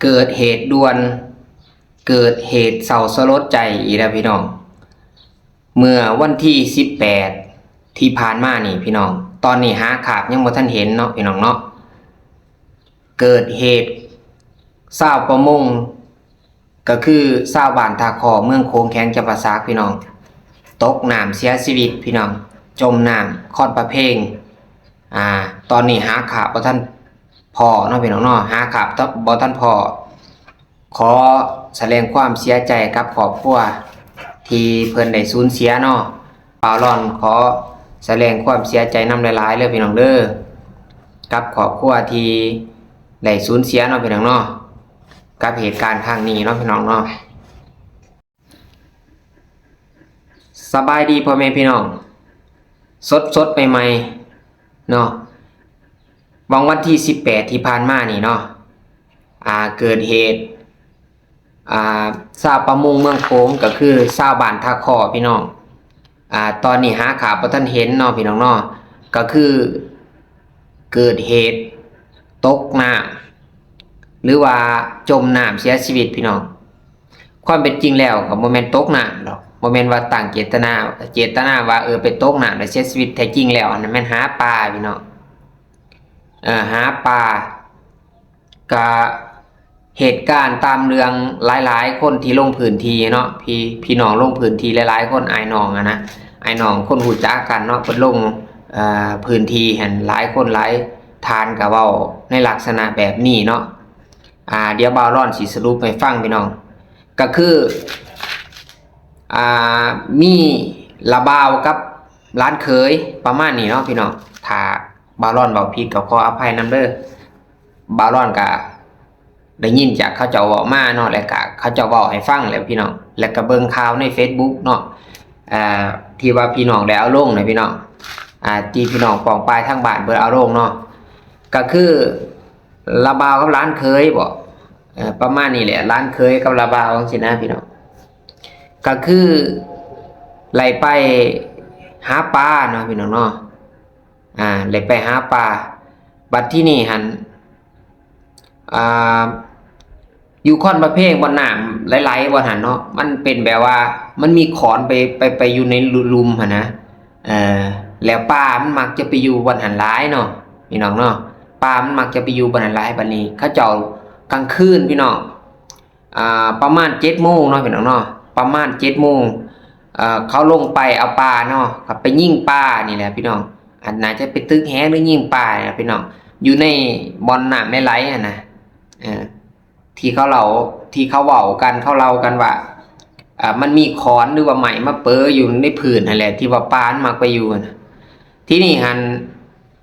เกิดเหตุด่วนเกิดเหตุเศร้าสลดใจอีแล้วพี่น้องเมื่อวันที่18ที่ผ่านมานี่พี่น้องตอนนี้หาขาบยังบ่ทันเห็นเนาะพี่น้องเนาะเกิดเหตุชาวประมงก็คือชาวบ้านท่าคอเมืองโขงแข็งจังหวัดสระพี่น้องตกน้ำเสียชีวิตพี่น้องจมน้ำคลอดประเพงตอนนี้หาขาบบ่ทันพอเนาะพี่น้องเนาะหาขาบบ่ทันพอขอแสดงความเสียใจกับครอบครัวที่เพิ่นได้สูญเสียเนาะปาวร้อนขอแสดงความเสียใจนำหลายๆเลยพี่น้องเด้อกับครอบครัวที่ได้สูญเสียเนาะพี่น้องเนาะกับเหตุการณ์ครั้งนี้เนาะพี่น้องเนาะสบายดีพ่อแม่พี่น้องสดใหม่ๆเนาะวันที่18ที่ผ่านมานี่เนาะเกิดเหตุชาวประมงเมืองโขงก็คือชาวบ้านท่าคอพี่น้องตอนนี้หาขาบ่ทันเห็นเนาะพี่น้องเนาะก็คือเกิดเหตุตกน้ำหรือว่าจมน้ำเสียชีวิตพี่น้องความเป็นจริงแล้วก็บ่แม่นตกน้ำหรอกบ่แม่นว่าตั้งเจตนาว่าไปตกน้ำแล้วเสียชีวิตแท้จริงแล้วอันนั้นแม่นหาปลาพี่น้องหาปลาก็เหตุการณ์ตามเรื่องหลายๆคนที่ลงพื้นที่เนาะพี่น้องลงพื้นที่หลายๆคนไอ้น้องนะไอ้น้องคนหูจักกันเนาะเพิ่นลงพื้นที่เห็นหลายคนหลายทานก็เว้าในลักษณะแบบนี้เนาะเดี๋ยวบ่าวร้อนสิสรุปให้ฟังพี่น้องก็คือมีละบ่าวกับร้านเคยประมาณนี้เนาะพี่น้องถ้าบ่าวร้อนเว้าผิดก็ขออภัยนำเด้อบ่าวร้อนก็ได้ยินจากเขาเจ้าเว้ามาเนาะแล้วก็เขาเจ้าเว้าให้ฟังแล้วพี่น้องแล้วก็เบิ่งข่าวใน Facebook เนาะที่ว่าพี่น้องได้เอาลงนะพี่น้องที่พี่น้องปองปลายทางบ้านเบิ่งเอาลงเนาะก็คือละบ่าวกับร้านเคยบ่ประมาณนี้แหละร้านเคยกับละบ่าวจังซี่นะพี่น้องก็คือไล่ไปหาปลาเนาะพี่น้องเนาะไล่ไปหาปลาบัดที่นี่หันอยู่ค่อนประเภทบนน้ำไหลๆบนหันเนาะมันเป็นแบบว่ามันมีขอนไปอยู่ในลุมหั่นนะแล้วปลามันมักจะไปอยู่บนหันหลายเนาะพี่น้องเนาะปลามันมักจะไปอยู่บนหันหลายบัดนี้เขาเจ้ากลางคืนพี่น้องประมาณ7 โมงเนาะพี่น้องเนาะประมาณ7 โมงเขาลงไปเอาปลาเนาะกับไปยิงปลานี่แหละพี่น้องน่าจะไปตึกแหหรือยิงปลาเนี่ยพี่น้องอยู่ในบ่อนน้ำไหลๆนะที่เขาเล่ากันเขาเล่ากันว่ามันมีขอนหรือว่าไหมมาเปออยู่ในผืนนั่นแหละที่ว่าปานมักไปอยู่นะที่นี่หัน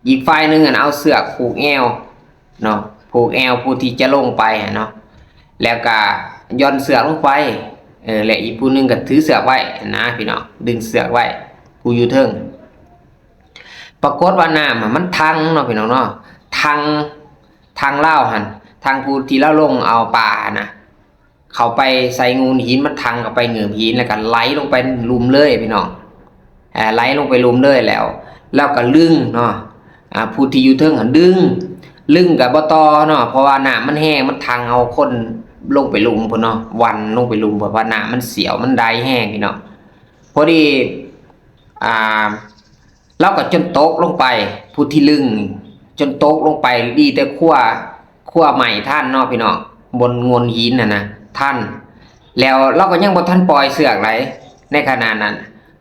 อีกฝ่ายนึงเอาเสือกผูกแอวเนาะผูกแอวผู้ที่จะลงไปเนาะแล้วก็ย่อนเสือกลงไปและอีกผู้นึงก็ถือเสือกไว้นะพี่น้องดึงเสือกไว้ผู้อยู่เทิงปรากฏว่าน้ำมันทังเนาะพี่น้องเนาะทางเล่าหันทางผู้ที่เล่าลงเอาป่านะเขาไปใส่งูหินมันทังเข้าไปเหงือบหินแล้วก็ไหลลงไปลุมเลยพี่น้องไหลลงไปลุมเลยแล้วก็ลึงเนาะผู้ที่อยู่เทิงหันลึงกับบ่ตอเนาะเพราะว่าน้ำมันแห้งมันทังเอาคนลงไปลุมพุ่นเนาะวันลงไปลุมเพราะว่าน้ำมันเสียวมันได้แห้งพี่น้องพอดีเราก็จนตกลงไปผู้ที่ลึงจนตกลงไปดีแต่ขั้วใหม่ท่านเนาะพี่น้องบนงวนหินนะท่านแล้วเราก็ยังบ่ท่านปล่อยเสือกไหลในขณะนั้น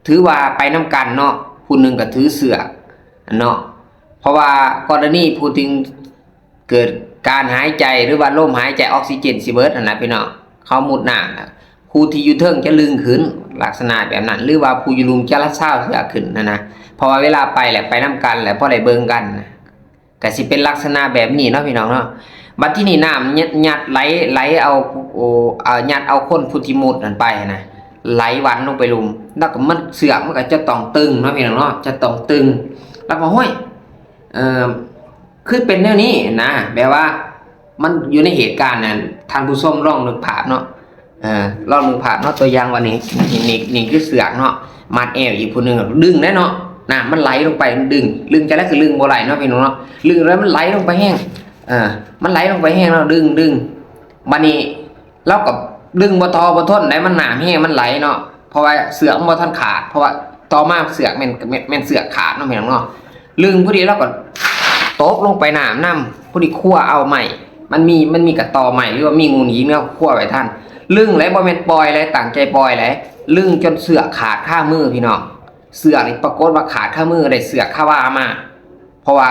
ถือว่าไปน้ำกันเนาะผู้หนึ่งก็ถือเสือกเนาะเพราะว่ากรณีผู้ถึงเกิดการหายใจหรือว่าลมหายใจออกซิเจนสิเบิดนะพี่น้องเขามุดน้ำผู้ที่อยู่เทิงจะลึงขึ้นลักษณะแบบนั้นหรือว่าผู้อยู่ลุมจะละเศร้าเสือกขึ้นนะเพราะว่าเวลาไปแหละไปน้ำกันแหละเพราะได้เบิ่งกันก็สิเป็นลักษณะแบบนี้เนาะพี่น้องเนาะบัดที่นี่น้ำยัดไหลเอายัดเอาคนผู้ที่มุดนั่นไปนะไหลวันลงไปลุมแล้วก็มันเสือกมันก็จะต้องตึงเนาะพี่น้องเนาะจะต้องตึงแล้วก็ห้อยคือเป็นแนวนี้นะแบบว่ามันอยู่ในเหตุการณ์นั้นท่านผู้ชมลองนึกภาพเนาะลองนึกภาพเนาะตัวอย่างวันนี้นี่คือเสือกเนาะมัดแอวอีกผู้นึงดึงได้เนาะน้ำมันไหลลงไปมันดึงจะได้คือดึงบ่ไหลเนาะพี่น้องเนาะดึงแล้วมันไหลลงไปแห้งมันไหลลงไปแห้งแล้วดึง บัดนี้เราก็ดึงบ่ทอบ่ทนได้มันหนามแห้งมันไหลเนาะเพราะว่าเสือกบ่ทันขาดเพราะว่าต่อมาเสือกแม่นเสือกขาดเนาะพี่น้องเนาะลึงพอดีเราก็ตกลงไปน้ำนำพอดีคั่วเอาใหม่มันมีกระตอใหม่หรือว่ามีงูหนีเนาะคั่วไว้ท่านลึงแล้วบ่แม่นปล่อยเลยตั้งใจปล่อยเลยลึงจนเสือกขาดคามือพี่น้องเสือกนี่ปรากฏว่าขาดคามือได้เสือกคาว่ามาเพราะว่า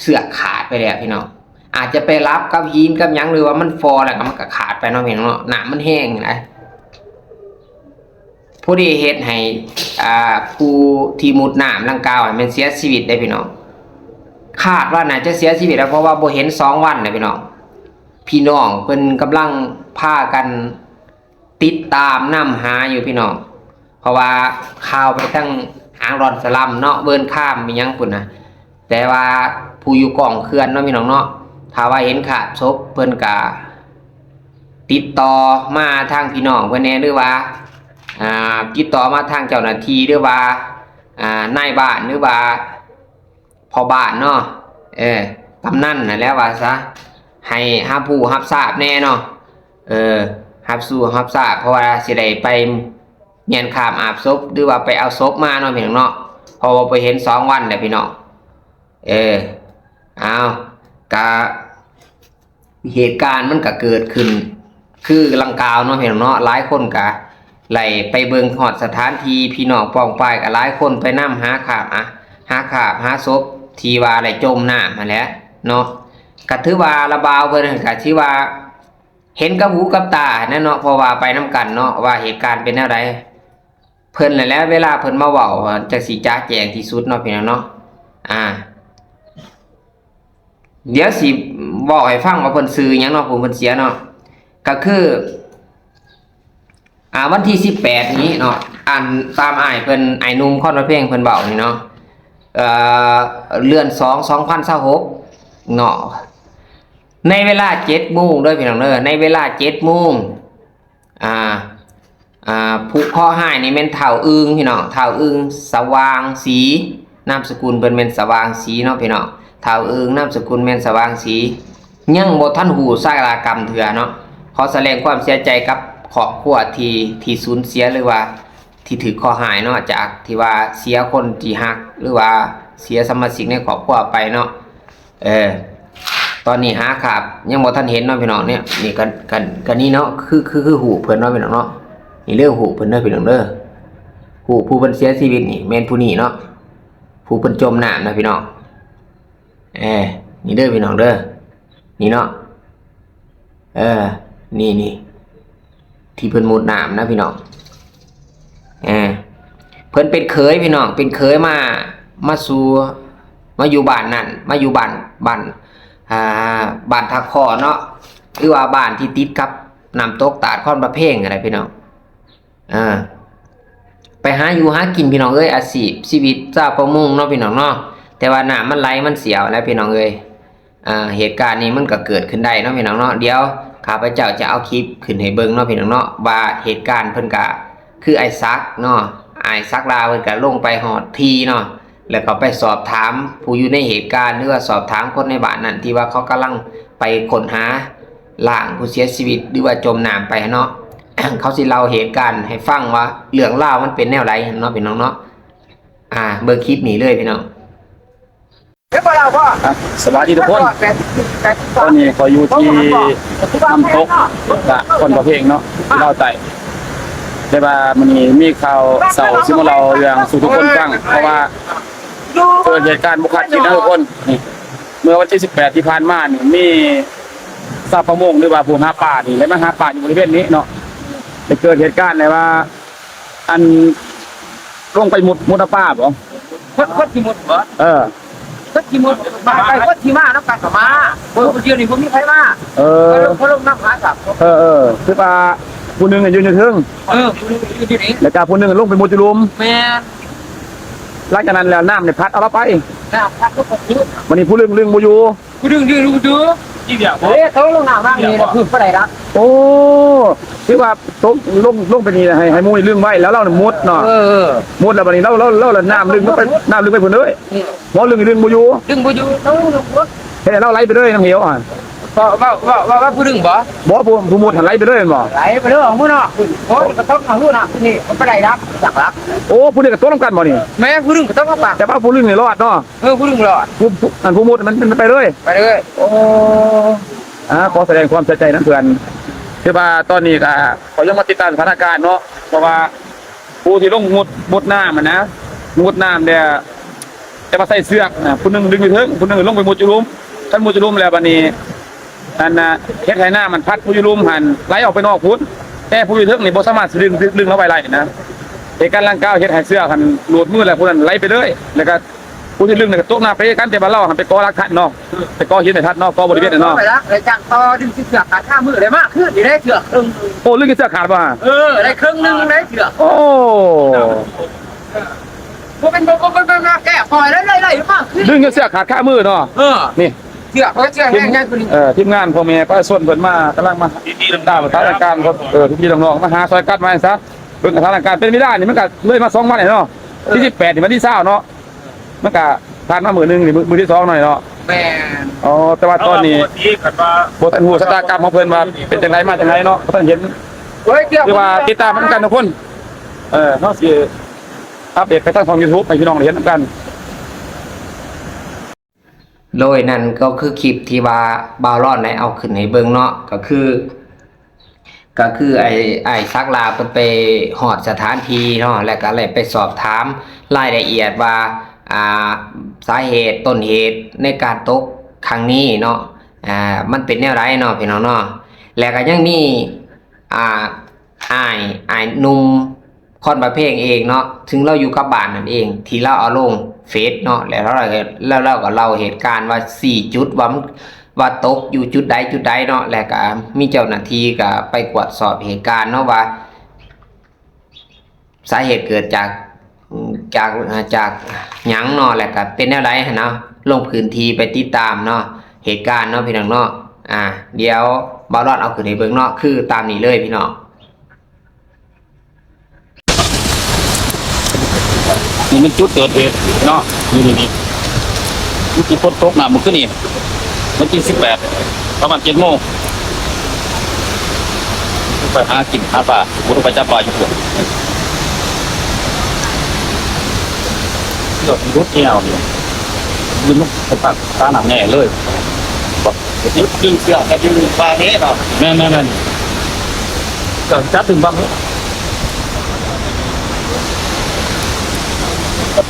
เสือกขาดไปแล้วพี่น้องอาจจะไปรับกับหินกับหยังหรือว่ามันฟอแล้วก็มันก็ขาดไปเนาะพี่น้องเนาะน้ำมันแห้งนะผู้ที่เฮ็ดให้ผู้ที่มุดน้ำลังกาวมันเสียชีวิตได้พี่น้องคาดว่าน่าจะเสียชีวิตแล้วเพราะว่าบ่เห็น2 วันนะพี่น้องเพิ่นกำลังพากันติดตามนำหาอยู่พี่น้องเพราะว่าข่าวไปทั้งหางรอนสลัมเนาะเบิ่นข้ามมีหยังพุ่นนะแต่ว่าผู้อยู่กองเขื่อนเนาะพี่น้องเนาะถ้าว่าเห็นขาดศพเพิ่นก็ติดต่อมาทางพี่น้องเพิ่นแน่หรือว่าติดต่อมาทางเจ้าหน้าที่หรือว่านายบ้านหรือว่าพ่อบ้านเนาะกำนันน่ะแล้วว่าซะให้รับผู้รับทราบแน่เนาะรับทราบเพราะว่าสิได้ไปเมียนข้ามอาบศพหรือว่าไปเอาศพมาเนาะพี่น้องเนาะเพราะว่าไปเห็น2 วันแล้วพี่น้องเอากะเหตุการณ์มันก็เกิดขึ้นคือลังกาวเนาะพี่น้องเนาะหลายคนกะไหลไปเบิ่งฮอดสถานที่พี่น้องป้องป้ายก็หลายคนไปนำหาขาบหาศพที่ว่าได้จมน้ำมาแล้วเนาะก็ถือว่าระบาวเพิ่นก็ที่ว่าเห็นกับหูกับตานั่นเนาะเพราะว่าไปนํกันเนาะว่าเหตุการณ์เป็นแนวใดเพิ่นนั่นแหละเวลาเพิ่นมาเว้าจักสิจ้าแจงที่สุดเนาะพี่น้องเนาะเดี๋ยวสิบอกให้ฟังว่าเพิ่นซื้อหยังเนาะผมเพิ่นเสียเนาะก็คือวันที่18นี้เนาะอ่านตามอ้ายเพิ่นอ้ายนุ่มคอนเพลงเพิ่นเว้านี่เนาะเดือน2 2026เนาะในเวลา 7:00 นด้วยพี่น้องเด้อในเวลา 7:00 นผู้ข้อหายนี่แม่นเฒ่าอึ้งพี่น้องเฒ่าอึ้งสว่างสีนามสกุลเพิ่นแม่นสว่างสีเนาะพี่น้องเฒ่าอึ้งนามสกุลแม่นสว่างสียังบ่ทันหูชะตากรรมเถื่อเนาะขอแสดงความเสียใจกับครอบครัวที่สูญเสียหรือว่าที่ถูกข้อหายเนาะจากที่ว่าเสียคนที่ฮักหรือว่าเสียสมาชิกในครอบครัวไปเนาะตอนนี้หาขาบยังบ่ทันเห็นเนาะพี่น้องเนี่ยนี่กันนี่เนาะคือหูเพิ่นเนาะพี่น้องเนาะนี่เรื่องหูเพิ่นเด้อพี่น้องเด้อหูผู้เพิ่นเสียชีวิตนี่แม่นผู้นี้เนาะผู้เพิ่นจมน้ำนะพี่น้องนี่เด้อพี่น้องเด้อนี่เนาะนี่ที่เพิ่นมุดน้ำนะพี่น้องเพิ่นเป็นเคยพี่น้องเป็นเคยมาอยู่บ้านนั่นมาอยู่บ้านทักคอเนาะหรือว่าบ้านที่ติดกับน้ำตกตาดค่อนประเพ่งอะไรพี่น้องไปหาอยู่หากินพี่น้องเอ้ยอาชีวิตเจ้าประมงเนาะพี่น้องเนาะแต่ว่าน้ำมันไหลมันเสียวแล้วพี่น้องเอ้ยเหตุการณ์นี้มันก็เกิดขึ้นได้เนาะพี่น้องเนาะเดี๋ยวข้าพเจ้าจะเอาคลิปขึ้นให้เบิ่งเนาะพี่น้องเนาะว่าเหตุการณ์เพิ่นก็คือไอ้ซักเนาะไอ้ซักลาเพิ่นก็ลงไปหอดทีเนาะแล้วก็ไปสอบถามผู้อยู่ในเหตุการณ์หรือว่าสอบถามคนในบ้านนั้นที่ว่าเขากำลังไปค้นหาร่างผู้เสียชีวิตหรือว่าจมน้ำไปเนาะ เขาสิเล่าเหตุการณ์ให้ฟังว่าเรื่องราวมันเป็นแนวไรเนาะพี่น้องเนาะเบิ่งคลิปนี้เลยพี่น้องสวัสดีทุกคนตอนนี้ขออยู่ที่น้ำตกคนประเพงเนาะที่เราไต่แต่ว่ามันมีข่าวเศร้าที่เราเรื่องสู่ทุกคนฟังเพราะว่าเกิดเหตุการณ์บุคคลที่นะทุกคนนี่เมื่อวันที่18ที่ผ่านมานี่มีชาวประมงหรือว่าผู้หาปลานี่และมาหาปลาอยู่บริเวณนี้เนาะได้เกิดเหตุการณ์เลยว่าอันลงไปมุดปลาบ่คนที่มุดบ่คนที่มุดมาไปคนที่มาน้ำกันกับมาคนเดียวนี่ผมมีใครมาเขาลงน้ำหาสับคือว่าผู้นึงยืนอยู่ทึ่งอยู่ที่นี่แล้วก็ผู้นึงลงไปมุดจุลุมแม่หลังจากนั้นแล้วน้ำเนี่ยพัดเอาเราไปน้ำพัดก็ตกวันนี้ผู้ลึงบ่อยู่ผู้ดึงที่เดียวเขาลงน้ำบ้างนี่คือผู้ใดรักโอ้คือว่าลงไปนี่ให้มุ้ยลึงไว้แล้วเรามุดเนาะมุดแล้ววันนี้เราน้ำลึงไปพุ่นเลยมอลึงบ่อยู่ต้องลึงเฮ้ยเราไหลไปเลยน้ำเหว ว่าผู้ดึงบ่ บ่ผู้มุดหันไหลไปเลยบ่ ไหลไปเรื่องของผู้เนาะโอ้กระต้องของผู้เนาะนี่มันไปได้รับจากรับ โอ้ผู้นี้ก็ตัวนํกันบ่นี่ แม่ผู้ดึงกระต้องก็ปาก แต่ว่าผู้ลึกนี่รอดเนาะ ผู้ดึงรอด ผู้มุดมันไปเลย ไปเลย โอ้ขอแสดงความเสียใจนะเพื่อนคือว่าตอนนี้ก็ขอยังมาติดตามสถานการณ์เนาะเพราะว่าผู้ที่ลงมุดน้ำมันนะมุดน้ำเนี่ยจะมาใส่เสื้อผู้หนึงดึงอยู่เถิงผู้หนึงลงไปมุดจุลุมท่านมุดจุลุมแล้วบัดนี้อันน่ะเฮ็ดให้น้ามันพัดผู้จุลุมหันไหลออกไปนอกพุ้นแต่ผู้อยู่เถิงนี่บ่สามารถดึงเราไว้ไหลนะเหตุการณ์ร่างกายเฮ็ดให้เสื้อหันหลุดมือแล้วผู้นั้นไหลไปเลยแล้วก็ผู้ที่ดึงเนี่ยก็ตกน้ำไปกันแต่ว่าเราหันไปก่อรักทัดเนาะไปก่อหินในทัดเนาะก่อบริเวณเนาะ ไปละเลยจากต่อดึงเสือกขาดข้ามือได้มากขึ้นอยู่ได้เสือกครึ่ง โอ้ลึกเสื้อขาดป่ะ ได้ครึ่งนึงได้เสือก โอ้ พวกเป็นแก่ปล่อยแล้วไล่มากขึ้น ดึงเสื้อขาดข้ามือเนาะนี่ เสือกเขาเสือกแห้งๆตัวนี้ ทีมงานพ่อแม่ก็ส่วนเพิ่นมากำลังมาตามสถานการณ์ครับพี่น้องๆมาหาซอยกัดมาซะเบิ่งสถานการณ์เป็นไม่ได้นี่มันก็เลยมา2วันเนาะที่18นี่วันที่20เนาะมันก็ผ่านมามื้อนึงนี่มื้อที่2หน่อยเนาะ แม่ อ๋อแต่ว่าตอนนี้บ่ทันฮู้ชะตากรรมของเพิ่นว่าเป็นจังไดมาจังไดเนาะบ่ทันเห็น เฮ้ยเสือก คือว่าติดตามกันทุกคนเนาะสิอัปเดตไปทางช่อง YouTube ให้พี่น้องได้เห็นกัน โดยนั่นก็คือคลิปที่ว่าบาวรอดในเอาขึ้นให้เบิ่งเนาะก็คือไอ้ซักลาเพิ่นไปฮอดสถานที่เนาะแล้วก็เลยไปสอบถามรายละเอียดว่าสาเหตุต้นเหตุในการตกครั้งนี้เนาะมันเป็นแนวไรเนาะพี่น้องเนาะแล้วก็ยังมีอ้ายหนุ่มคอนบะเพลงเองเนาะถึงเราอยู่กับบ้านนั่นเองที่เราเอาลงเฟซเนาะแล้วเราก็เล่าเหตุการณ์ว่า4จุดว่าตกอยู่จุดใดเนาะแล้วก็มีเจ้าหน้าที่ก็ไปตรวจสอบเหตุการณ์เนาะว่าสาเหตุเกิดจากหยังเนาะแล้วก็เป็นแนวไรเนาะลงพื้นที่ไปติดตามเนาะเหตุการณ์เนาะพี่น้องเนาะเดี๋ยวบ่าวรอดเอาขึ้นให้เบิ่งเนาะคือตามนี้เลยพี่น้อง นี่มันจุดเกิดเหตุเนาะนี่มันกี่คนตกน้ำมันขึ้นนี่มันกี่18ประมาณ7 โมงไปหากินหาปลาบุรุษไปจับปลาอยู่พวกเดี๋ยวรถแก้วเนี่ยยืนลุกไปปักตาหนักแน่เลยบอกยืนเสื้อแต่ยืนปลาเนี้ยเนาะแม่ก็จัดถึงบ้าง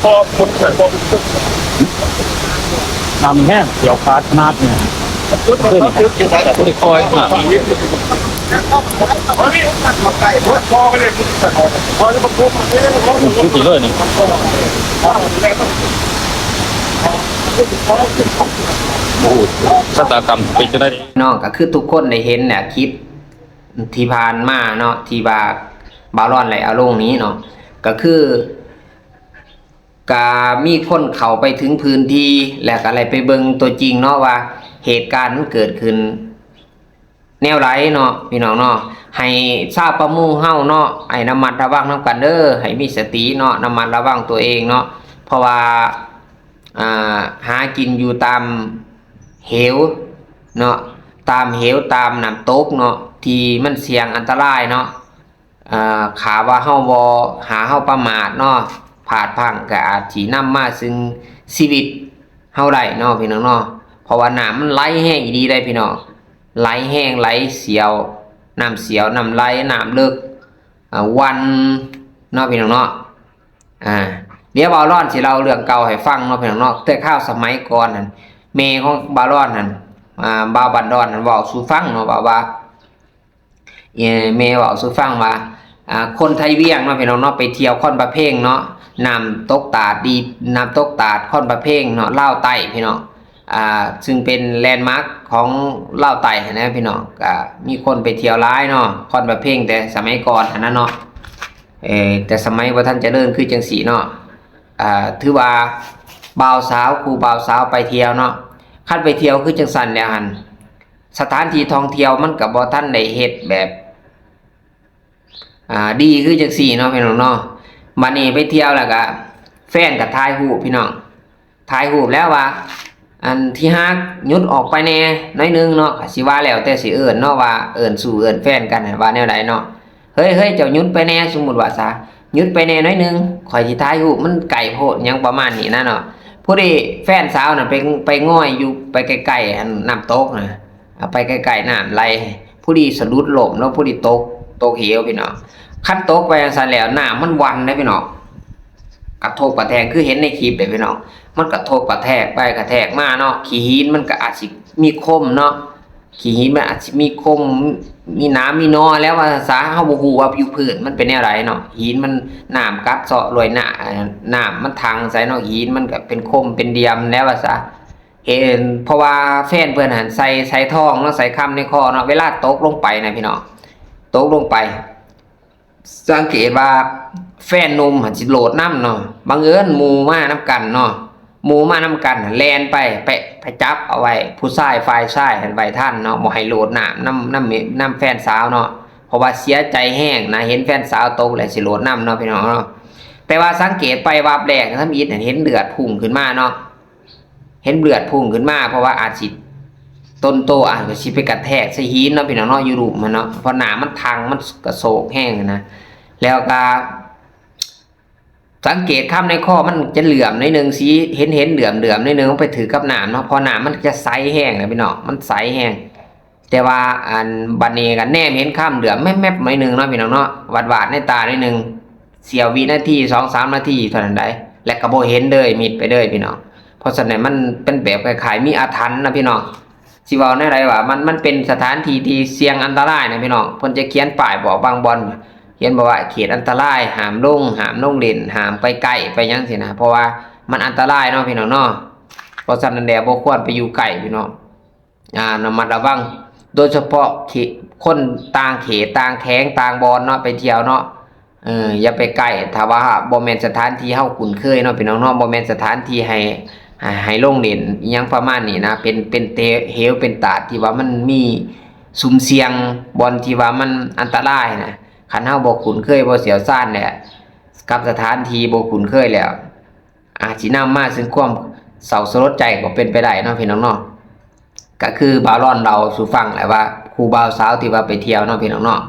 พอคนเกิดพอน้ำแห้งเดี๋ยวขาดนาดเนี่ยขึ้นขึ้นคอยมาขึ้นกี่เลยนี่โอ้ชะตากรรมเป็นจะได้ น้องก็คือทุกคนได้เห็นเนี่ยคลิปที่ผ่านมาเนาะที่ว่าบาลอนไหลเอาลงนี้เนาะก็คือก็มีคนเข้าไปถึงพื้นที่แล้วก็อะไรไปเบิ่งตัวจริงเนาะว่าเหตุการณ์มันเกิดขึ้นแนวไรเนาะพี่น้องเนาะให้ทราบประมงเฮาเนาะให้ระมัดระวังนำกันเด้อให้มีสติเนาะระมัดระวังตัวเองเนาะเพราะว่าหากินอยู่ตามเหวเนาะตามเหวตามน้ำตกเนาะที่มันเสี่ยงอันตรายเนาะขาว่าเฮาบ่หาเฮาประมาทเนาะผาดพังก็อาจสินำมาซึ่งชีวิตเฮาได้เนาะพี่น้องเนาะเพราะว่าน้ำมันไหลแห้งอีดีได้พี่น้องไหลแห้งไหลเสียวน้ำเสียวน้ำไหลน้ำเลิกวันเนาะพี่น้องเนาะเดี๋ยวบาลอนสิเล่าเรื่องเก่าให้ฟังเนาะพี่น้องเนาะแต่ข้าวสมัยก่อนนั่นแม่ของบาลอนนั่นบาวบันดอนนั่นเว้าสู่ฟังเนาะว่าแม่เว้าสู่ฟังว่าคนไทยเวียงเนาะพี่น้องเนาะไปเที่ยวค่อนประเพงเนาะน้ำตกตาดดีน้ำตกตาดค่อนประเพงเนาะลาวใต้พี่น้องซึ่งเป็นแลนด์มาร์คของลาวใต้นะพี่น้องก็มีคนไปเที่ยวหลายเนาะค่อนประเพงแต่สมัยก่อนอันนั้นเนาะแต่สมัยบ่ทันเจริญคือจังซี่เนาะถือว่าบ่าวสาวครูบ่าวสาวไปเที่ยวเนาะคันไปเที่ยวคือจังซั่นแล้วหั่นสถานที่ท่องเที่ยวมันก็บ่ทันได้เฮ็ดแบบดีคือจังซี่เนาะพี่น้องเนาะบัดนี้ไปเที่ยวแล้วก็แฟนก็ถ่ายรูปพี่น้องถ่ายรูปแล้วว่า อันที่ฮักหยุดออกไปแน่น้อยนึงเนาะก็สิว่าแล้วแต่สิเอิ้นเนาะว่าเอิ้นสู่เอิ้นแฟนกันน่ะว่าแนวใดเนาะเฮ้ยเจ้าหยุดไปแน่สมมุติว่าซะหยุดไปแน่น้อยนึงข่อยสิถ่ายรูปมันไกลโพดหยังประมาณนี้นะเนาะผู้ที่แฟนสาวน่ะไปง่อยอยู่ไปใกล้ๆอันน้ำตกน่ะไปใกล้ๆน้ำไหลผู้ที่สะดุดล้มแล้วผู้ที่ตกเหวพี่น้องคันตกไปจังซั่นแล้วน้ำมันวันเด้พี่น้องกระทบกระแทกคือเห็นในคลิปเด้พี่น้องมันกระทบกระแทกไปกระแทกมาเนาะขี้หินมันก็อาจสิมีคมเนาะขี้หินมันอาจสิมีคมมีน้ำมีนอแล้วว่าซะเฮาบ่ฮู้ว่าผิวพื้นมันเป็นแนวใดเนาะหินมันน้ำกัดเซาะรวยหน้าน้ำมันทังใส่เนาะหินมันก็เป็นคมเป็นเดียมแล้วว่าซะเห็นเพราะว่าแฟนเพิ่นหันใส่ทองเนาะใส่คำในคอเนาะเวลาตกลงไปนะพี่น้องตกลงไปสังเกตว่าแฟนหนุ่มหันสิโหลดน้ำเนาะบังเอิญหมู่มานํกันเนาะหมู่มานํกันแล่นไปจับเอาไว้ผู้ชายฝ่ายชายหันไว้ท่านเนาะบ่ให้โหลดน้ำแฟนสาวเนาะเพราะว่าเสียใจแห้งนะเห็นแฟนสาวตกแล้วสิโหลดน้ำเนาะพี่น้องเนาะแต่ว่าสังเกตไปวาบแรกทำอิฐเห็นเลือดพุ่งขึ้นมาเนาะเห็นเลือดพุ่งขึ้นมาเพราะว่าอาจสิต้นโตอาจจะสิไปกระแทกใส่หินเนาะพี่น้องเนาะอยู่รูปมันเนาะเพราะหน้ามันทังมันกระโศกแห้งนะแล้วก็สังเกตข้ามในข้อมันจะเหลื่อมในหนึ่งสีเห็นเหลื่อมในหนึ่งไปถือกับหนามเนาะพอหนามมันจะใสแห้งนะพี่น้องมันใสแห้งแต่ว่าอันบันเนกันแนมเห็นข้ามเหลื่อมแม่หน่อยหนึ่งเนาะพี่น้องเนาะวาดในตาในหนึ่งเสียววินาที2-3 นาทีเท่านั้นได้และกระโบเห็นเลยมิดไปเลยพี่น้องเพราะฉะนั้นมันเป็นแบบคล้ายๆมีอาถรรพ์นะพี่น้องสิว่าในไรว่ามันเป็นสถานที่ที่เสี่ยงอันตรายนะพี่น้องเพิ่นจะเขียนป้ายบอกบางบอนเขียนบอกว่าเขตอันตรายห้ามลงเล่นห้ามไปใกล้ไปยังสินะเพราะว่ามันอันตรายเนาะพี่น้องเนาะเพราะฉะนั้นแล้วบ่ควรไปอยู่ใกล้พี่น้องระมัดระวังโดยเฉพาะคนต่างเขตต่างแข้งต่างบอนเนาะไปเที่ยวเนาะอย่าไปใกล้ถ้าว่าบ่แม่นสถานที่เฮาคุ้นเคยเนาะพี่น้องเนาะบ่แม่นสถานที่ให้ลงเล่นอิหยังประมาณนี้นะเป็นเตเหวเป็นตาดที่ว่ามันมีสุ่มเสี่ยงบอนที่ว่ามันอันตรายนะคันเฮาบ่คุ้นเคยบ่เสียวซ่านเนี่ยกับสถานที่บ่คุ้นเคยแล้วอาจสินำมาซึ่งความเศร้าสลดใจก็เป็นไปได้เนาะพี่น้องเนาะก็คือบาวร้อนเราสู่ฟังแหละว่าครูบ่าวสาวที่ว่าไปเที่ยวเนาะพี่น้องเนาะ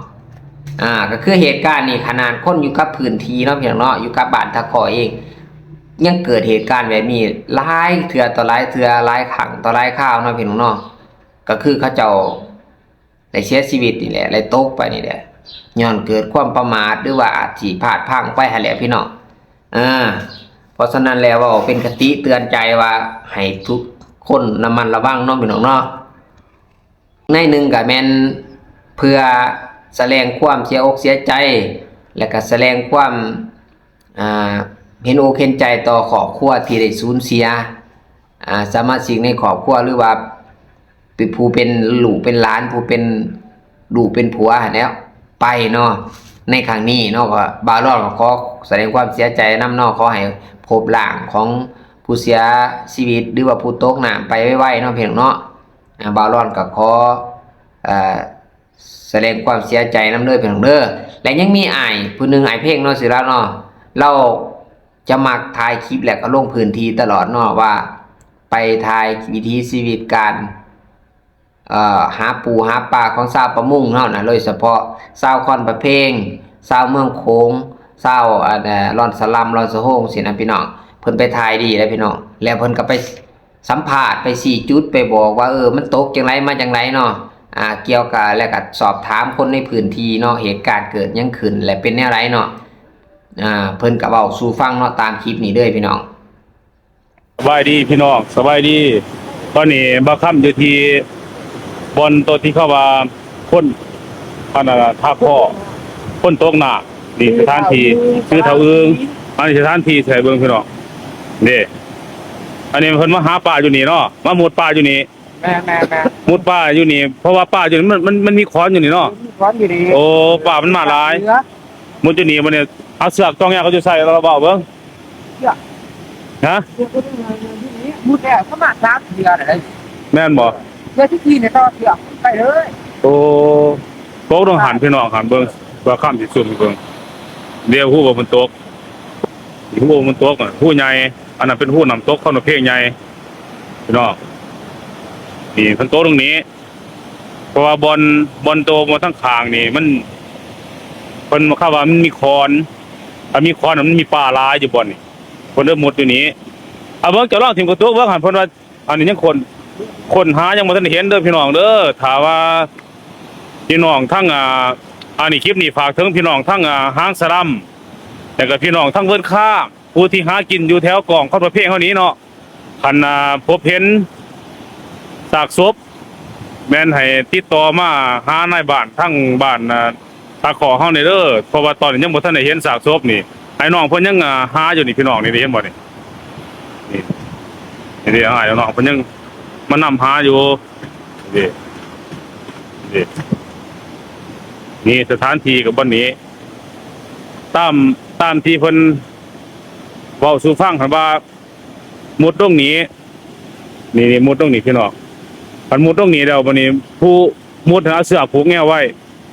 ก็คือเหตุการณ์นี้ขนาดคนอยู่กับพื้นที่เนาะพี่น้องเนาะอยู่กับบ้านตะขอเองยังเกิดเหตุการณ์แบบนี้หลายเทื่อต่อหลายเทื่อหลายครั้งต่อหลายคราวเนาะพี่น้องเนาะก็คือเขาเจ้าได้เสียชีวิตนี่แหละได้ตกไปนี่แหละย้อนเกิดความประมาทหรือว่าอาจสิพลาดพลั้งไปหั่นแหละพี่น้องเพราะฉะนั้นแล้วว่าเป็นคติเตือนใจว่าให้ทุกคนระมัดระวังเนาะพี่น้องเนาะในหนึ่งก็แม่นเพื่อแสดงความเสียอกเสียใจและก็แสดงความเห็นอกเห็นใจต่อครอบครัวที่ได้สูญเสียสมาชิกในครอบครัวหรือว่าผู้เป็นลูกเป็นหลานผู้เป็นลูกเป็นผัวแล้วไปเนาะในครั้งนี้เนาะก็บาวรอดก็ขอแสดงความเสียใจนำเนาะขอให้พบร่างของผู้เสียชีวิตหรือว่าผู้ตกน้ำไปไวๆเนาะเพียงเนาะบาวรอดก็ขอแสดงความเสียใจนำเด้อเพียงเด้อและยังมีอ้ายผู้นึงอ้ายเพ่งเนาะสิราเนาะเราจะมักถ่ายคลิปแล้วก็ลงพื้นที่ตลอดเนาะว่าไปถ่ายวิถีชีวิตการหาปูหาปลาของชาวประมงเนาะนะโดยเฉพาะชาวคอนประเพงชาวเมืองโขงชาวลอนสลัมลอนสะโฮงสินะพี่น้องเพิ่นไปถ่ายดีแล้วพี่น้องแล้วเพิ่นก็ไปสัมภาษณ์ไป4จุดไปบอกว่ามันตกจังไรมาจังไรเนาะเกี่ยวกับแล้วก็สอบถามคนในพื้นที่เนาะเหตุการณ์เกิดยังขึ้นและเป็นแนวไรเนาะเพิ่นก็เว้าสู่ฟังเนาะตามคลิปนี้เด้อพี่น้องสบายดีพี่น้องสบายดีตอนนี้บ่ค่ำอยู่ที่บอนตัวที่เขาว่าคนท่าพ่อคนตกหน้านี่สถานที่ชื่อเท่าอึงอันนี้สถานที่ใส่เบิ่งพี่น้องนี่อันนี้เพิ่นมาหาปลาอยู่นี่เนาะมามุดปลาอยู่นี่แม่มุดปลาอยู่นี่เพราะว่าปลาอยู่นี่มันมีค้อนอยู่นี่เนาะค้อนอยู่นี่โอ้ปลามันมาหลายมุดอยู่นี่มันเนี่ยเอาเสือกตองยาเขาจะใส่เราเบาเบิ่งฮะมุดแล้วเขามา3เดือนเลยแม่นบ่เดือนที่4เนี่ยก็เสือกไปเลยโอ้โตกต้องหันพี่น้องหันเบิ่งว่าข้ามสิซุ่มเบิ่งเดี๋ยวฮู้ว่ามันตกฮู้ว่ามันตกฮู้ใหญ่อันนั้นเป็นฮู้น้ำตกเขาน่ะเพลงใหญ่ พี่น้องนี่เพิ่นโตตรงนี้ เพราะว่าบอลโตมาทั้งข้างนี่มันเพิ่นมาเข้าว่ามันมีคอนถ้ามีคอนมันมีปลาหลายอยู่บ่อนนี่เพิ่นเริ่มหมดอยู่นี้เอาเบิ่งจะลองถิ่มกระตุกเบิ่งหั่นเพิ่นว่าอันนี้ยังคนหายังบ่ทันเห็นเด้อพี่น้องเด้อถ้าว่าพี่น้องทั้งอันนี้คลิปนี้ฝากถึงพี่น้องทั้งห้างสลัมแล้วก็พี่น้องทั้งเวิร์นค้าผู้ที่หากินอยู่แถวกองข้าวประเภทเฮานี้เนาะคันพบเห็นซากศพแม่นให้ติดต่อมาหานายบ้านทั้งบ้านตาขอเฮานี่เด้อเพราะว่าตอนนี้ยังบ่ทันได้เห็นซากศพนี่ไอ้น้องเพิ่นยังหาอยู่นี่พี่น้องนี่ได้เห็นบ่นี่นี่อ้ายน้องเพิ่นยังมานำหาอยู่นี่สถานที่กับบ่อนนี้ตามที่เพิ่นเว้าสู่ฟังคั่นว่ามุดตรงนี้นี่มุดตรงนี้พี่น้องคันมุดตรงนี้แล้วบัดนี้ผู้มุดหาเสือผูกแนวไว้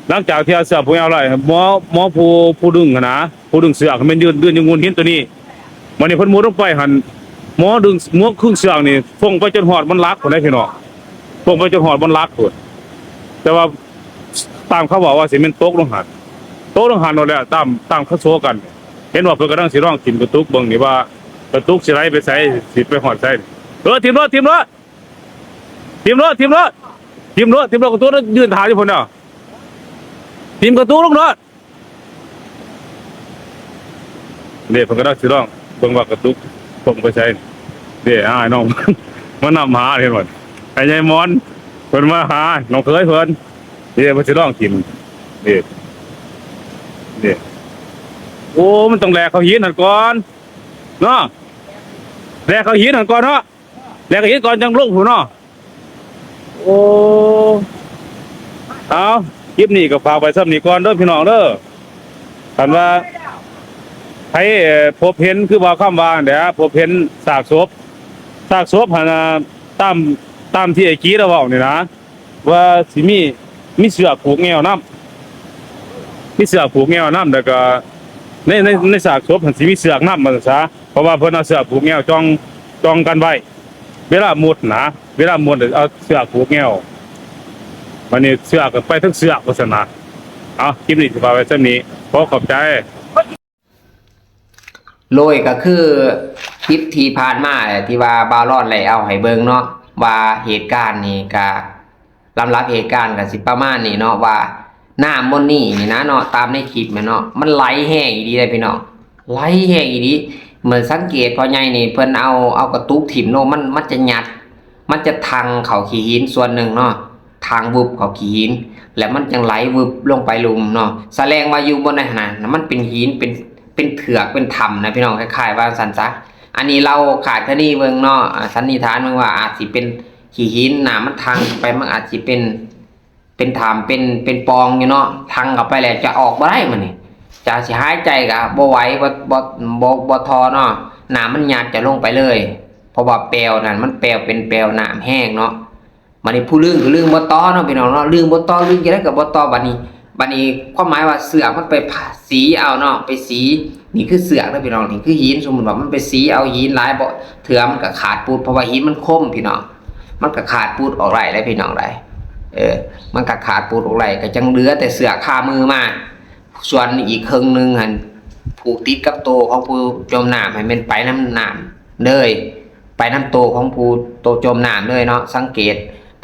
หลังจากที่เอาเสือผูกแนวไว้หมอผู้ดึงนะผู้ดึงเสือมันยืนอยู่งูหินตัวนี้บัดนี้เพิ่นมุดลงไปหั่นหมอครึ่งเสือนี่ฟงไปจนฮอดมันลักพุ่นได้พี่น้องฟงไปจนฮอดมันลักพุ่นแต่ว่าตามเขาบอกว่าสิแม่นตกลงหันนั่นแหละตามเขาโซกันเห็นว่าเพิ่นกำลังสิร้องกินกระตุกเบิ่งนี่ว่ากระตุกสิไหลไปไสสิไปฮอดไสทีมรถกระตุกยืนถ่ายอยู่พุ่นเนาะทีมกระตุกลงรถนี่เพิ่นกำลังสิร้องเบิ่งว่ากระตุกส่งไปไสนี่อ้ายน้องมานำหาเห็นบ่ไอ้ใหญ่มอนเพิ่นมาหาน้องเคยเพิ่นนี่เพิ่นสิร้องกินนี่โอ้มันต้องแลกเขาหินหั่นก่อนเนาะแลกเขาหินหั่นก่อนเนาะแลกเขาหินก่อนจังลงพุ่นเนาะโอ้เอาคลิปนี้ก็ฝากไว้ซ้ำนี้ก่อนเด้อพี่น้องเด้อคันว่าใครพบเห็นคือว่าคำว่าเด้อพบเห็นซากศพหั่นตามที่ไอ้กี้เราเว้านี่นะว่าสิมีเสือผูกแนวน้ำมีเสือผูกแนวน้ำแล้วก็ในซากศพมันสิมีเสือกน้ำมันซะเพราะว่าเพิ่นเอาเสือผูกแนวจองกันไว้เวลามุดเอาเสือผูกแนววันนี้เสือก็ไปทั้งเสือกว่าซั่นนะเอาคลิปนี้สิฝากไว้ซั่นนี้ขอขอบใจโลยก็คือคลิปที่ผ่านมาที่ว่าบารอนไล่เอาให้เบิ่งเนาะว่าเหตุการณ์นี้ก็ลำรับเหตุการณ์ก็สิประมาณนี้เนาะว่าน้ำบนนี่นะเนาะตามในคลิปแม่เนาะมันไหลแห้งอีดีเลยพี่น้องไหลแห้งอีดีเหมือนสังเกตพอใหญ่นี่เพิ่นเอากระตุกถิ่มเนาะมันจะยัดมันจะทังเข้าขี้หินส่วนหนึ่งเนาะทางวุบเข้าขี้หินแล้วมันจังไหลวึบลงไปลุมเนาะแสดงว่าอยู่บนนั้นน่ะมันเป็นหินเป็นเถือกเป็นถ้ำนะพี่น้องคล้ายๆว่าซั่นซะอันนี้เราขาดคะนี่เบิ่งเนาะสันนิษฐานเบิ่งว่าอาจสิเป็นขี้หินน่ะมันทังไปมันอาจสิเป็นถามเป็นปองอยู่เนาะทังเข้าไปแล้วจะออกบ่ได้มันนี่จะสิหายใจก็บ่ไหวบ่ทอเนาะน้ำมันหยาดจะลงไปเลยเพราะว่าแปลวนั่นมันแปลวเป็นแปลวน้ำแห้งเนาะบัดนี้ผู้ลึงคือลึงบ่ตอเนาะพี่น้องเนาะลึงบ่ตอลึงจะได้ก็บ่ตอบัดนี้ความหมายว่าเสือกมันไปสีเอาเนาะไปสีนี่คือเสือกนะพี่น้องนี่คือหินสมมุติว่ามันไปสีเอาหินหลายบ่เถื่อมันก็ขาดปูดเพราะว่าหินมันคมพี่น้องมันก็ขาดปูดออกไรได้พี่น้องได้มันก็ขาดปูดออกไรก็จังเหลือแต่เสือกคามือมาส่วนอีกครึ่งนึงหั่นผูกติดกับโตของผู้จมน้ำให้มันไปน้ำเลยไปน้ำโตของผู้โตจมน้ำเลยเนาะสังเกต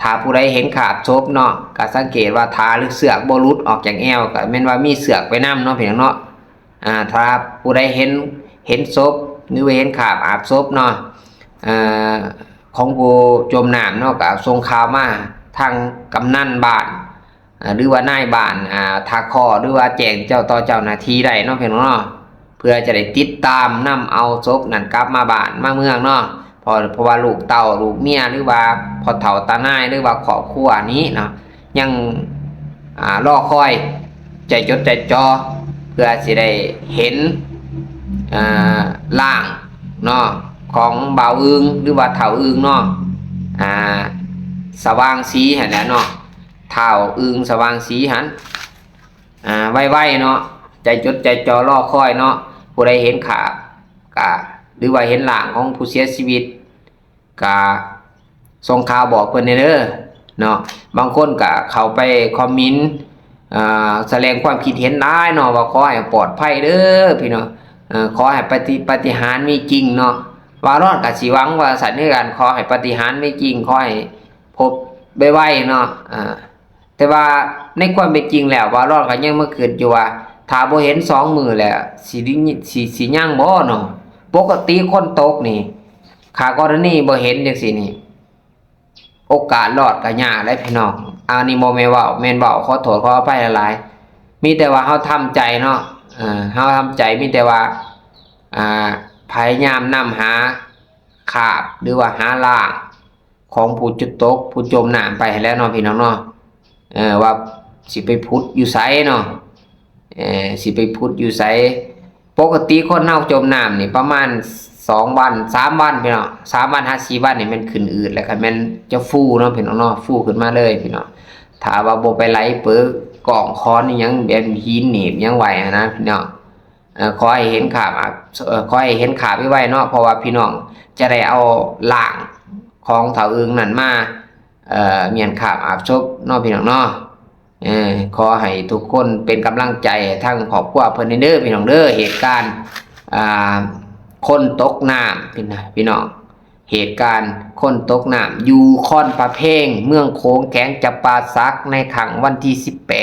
ถ้าผู้ใดเห็นขาบศพเนาะก็สังเกตว่าทาหรือเสือกบ่หลุดออกจากแอวก็แม่นว่ามีเสือกไปนำเนาะพี่น้องเนาะถ้าผู้ใดเห็นศพหรือว่าเห็นขาบอาบศพเนาะของผู้จมน้ำเนาะก็ส่งข่าวมาทางกำนันบ้านหรือว่านายบ้านทาคอหรือว่าแจ้งเจ้าหน้าที่ได้เนาะพี่น้องเนาะเพื่อจะได้ติดตามนำเอาศพนั่นกลับมาบ้านมาเมืองเนาะเพราะว่าลูกเต่าลูกเมียหรือว่าพ่อเฒ่าตานายหรือว่าครอบครัวนี้เนาะยังรอคอยใจจดใจจ่อเพื่อสิได้เห็นร่างเนาะของบ่าวอึงหรือว่าเฒ่าอึงเนาะสว่างสีหั่นแหละเนาะเฒ่าอึงสว่างสีหั่นไวๆเนาะใจจดใจจ่อรอคอยเนาะผู้ใดเห็นขาบกะหรือว่าเห็นร่างของผู้เสียชีวิตกะ ส่งข่าวบอกเพิ่นเด้อเนาะบางคนก็เข้าไปคอมเมนต์แสดงความคิดเห็นได้เนาะว่าขอให้ปลอดภัยเด้อพี่น้องขอให้ปาฏิหาริย์มีจริงเนาะว่ารอดก็สิหวังว่าสัตว์ในการขอให้ปาฏิหาริย์มีจริงขอให้พบไวๆเนาะแต่ว่าในความเป็นจริงแล้วว่ารอดก็ยังมาคิดอยู่ว่าถ้าบ่เห็น2มื้อแล้วสิยังบ่เนาะปกติคนตกนี่ค่ากรณีบ่เห็นจังซี่นี่โอกาสรอดก็ยากเลยพี่น้องอันนี้บ่แม่นเว้าแม่นเว้าขอโทษขออภัยหลายๆมีแต่ว่าเฮาทำใจเนาะเฮาทำใจมีแต่ว่าพยายามนำหาคราบหรือว่าหาร่างของผู้จุดตกผู้จมน้ำไปให้แล้วเนาะพี่น้องเนาะว่าสิไปพุดอยู่ไสเนาะสิไปพุดอยู่ไสปกติคนเฮาจมน้ำนี่ประมาณ2วัน3วันพี่น้อง3วัน5-4วันนี่มันขึ้นอืดแล้วก็มันจะฟูเนาะพี่น้องเนาะฟูขึ้นมาเลยพี่น้องถ้าว่าบ่ไปไหลเปิกกล่องค้อนนี่ยังแบบหินหนีบยังไหวนะพี่น้องขอให้เห็นขาบขอให้เห็นขาบไว้เนาะเพราะว่าพี่น้องจะได้เอาล่างของเถาอึงนั่นมาเมียนขาบอาบศพเนาะพี่น้องเนาะขอให้ทุกคนเป็นกำลังใจทั้งครอบครัวเพิ่นเด้อพี่น้องเด้อเหตุการณ์คนตกน้ำพี่น้องเหตุการณ์คนตกน้ำอยู่ค่อนพระเพ่งเมืองโขงแข็งจับปาสักในขังวันที่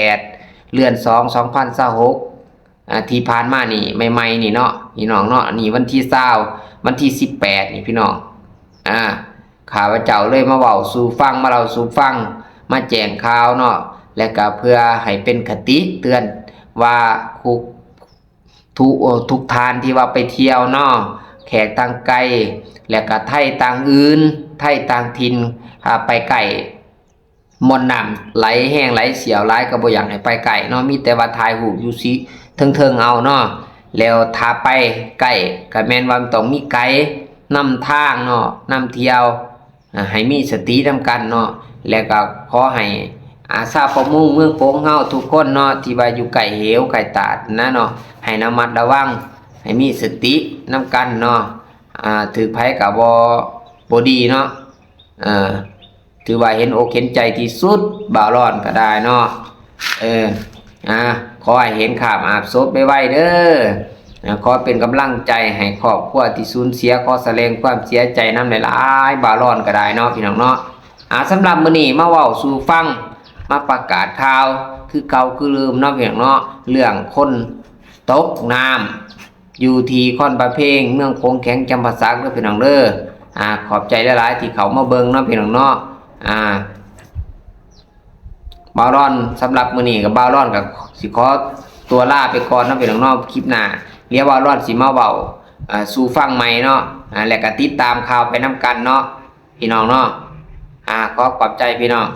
18เดือน2 2026ที่ผ่านมานี่ใหม่ๆนี่เนาะพี่น้องเนาะนี่วันที่20วันที่18นี่พี่น้องข้าพเจ้าเลยมาเว้าสู่ฟังมาเล่าสู่ฟังมาแจ้งข่าวเนาะและก็เพื่อให้เป็นคติเตือนว่าทุกทานที่ว่าไปเที่ยวเนาะแขกต่างไกลและก็ไทยต่างอื่นไทยต่างถิ่นไปไกลมนต์น้ำไหลแห้งไหลเสียวไหลก็บ่อยากให้ไปไกลเนาะมีแต่ว่าถ่ายรูปอยู่สิเทิงๆเอาเนาะแล้วถ้าไปไกลก็แม่นว่าต้องมีไกด์นำทางเนาะนำเที่ยวให้มีสตินำกันเนาะแล้วก็ขอให้อาสาประมงเมืองโป่งเฮาทุกคนเนาะที่ว่าอยู่ไกลเหวไกลตาดนะเนาะให้ระมัดระวังให้มีสตินำกันเนาะถือไผก็บ่ดีเนาะถือว่าเห็นอกเห็นใจที่สุดบ่าวร้อนก็ได้เนาะขอให้เห็นขาบอาบศพไว้เด้อขอเป็นกำลังใจให้ครอบครัวที่สูญเสียขอแสดงความเสียใจนำหลายๆบ่าวร้อนก็ได้เนาะพี่น้องเนาะสำหรับมื้อนี้มาเว้าสู่ฟังมาประกาศข่าวคือเก่าคือลืมเนาะพี่น้องเนาะเรื่องคนตกน้ำอยู่ที่ค่อนประเพงเมืองโขงแข็งจำปาสักเด้อพี่น้องเด้อขอบใจหลายๆที่เขามาเบิ่งเนาะพี่น้องเนาะบ่าวร้อนสำหรับมื้อนี้กับบ่าวร้อนกับสิขอตัวลาไปก่อนเนาะพี่น้องเนาะคลิปหน้าเดี๋ยวบ่าวร้อนสิมาเว้าสู่ฟังใหม่เนาะแล้วก็ติดตามข่าวไปนํกันเนาะพี่น้องเนาะขอขอบใจพี่น้อง